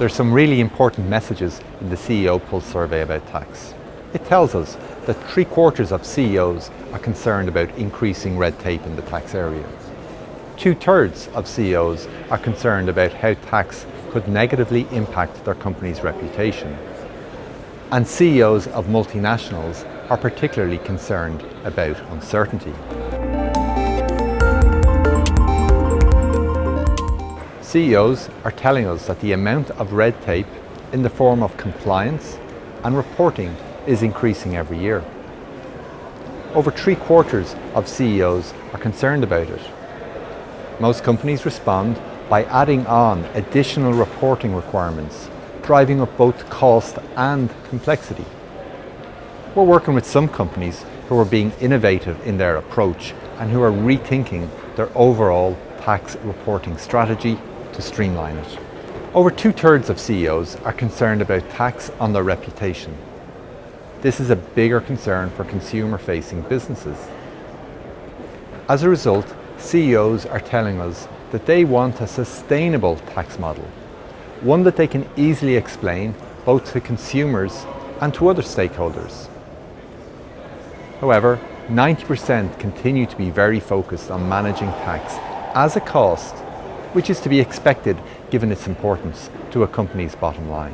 There's some really important messages in the CEO Pulse survey about tax. It tells us that 3/4 of CEOs are concerned about increasing red tape in the tax area. 2/3 of CEOs are concerned about how tax could negatively impact their company's reputation. And CEOs of multinationals are particularly concerned about uncertainty. CEOs are telling us that the amount of red tape in the form of compliance and reporting is increasing every year. Over 3/4 of CEOs are concerned about it. Most companies respond by adding on additional reporting requirements, driving up both cost and complexity. We're working with some companies who are being innovative in their approach and who are rethinking their overall tax reporting strategy to streamline it. Over 2/3 of CEOs are concerned about tax on their reputation. This is a bigger concern for consumer-facing businesses. As a result, CEOs are telling us that they want a sustainable tax model, one that they can easily explain both to consumers and to other stakeholders. However, 90% continue to be very focused on managing tax as a cost, which is to be expected given its importance to a company's bottom line.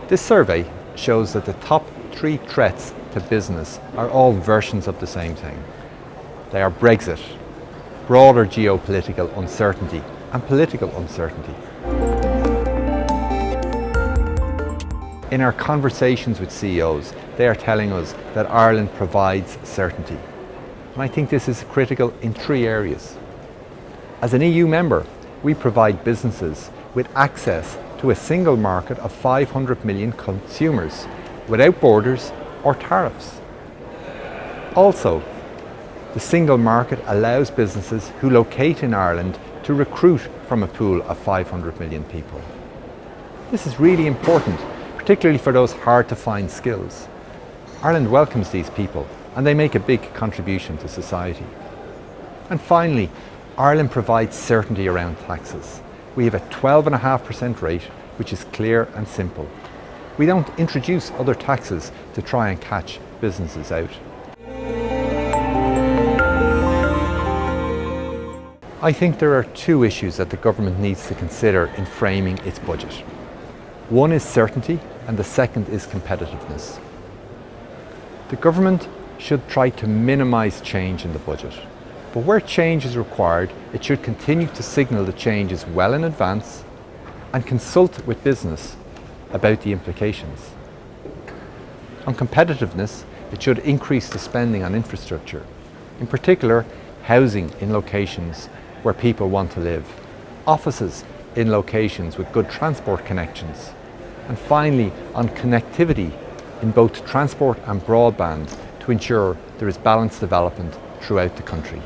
This survey shows that the top 3 threats to business are all versions of the same thing. They are Brexit, broader geopolitical uncertainty, and political uncertainty. In our conversations with CEOs, they are telling us that Ireland provides certainty. And I think this is critical in 3 areas. As an EU member, we provide businesses with access to a single market of 500 million consumers without borders or tariffs. Also, the single market allows businesses who locate in Ireland to recruit from a pool of 500 million people. This is really important, particularly for those hard to find skills. Ireland welcomes these people and they make a big contribution to society. And finally, Ireland provides certainty around taxes. We have a 12.5% rate, which is clear and simple. We don't introduce other taxes to try and catch businesses out. I think there are 2 issues that the government needs to consider in framing its budget. One is certainty and the second is competitiveness. The government should try to minimise change in the budget, but where change is required, it should continue to signal the changes well in advance and consult with business about the implications. On competitiveness, it should increase the spending on infrastructure, in particular housing in locations where people want to live, offices in locations with good transport connections, and finally on connectivity in both transport and broadband to ensure there is balanced development throughout the country.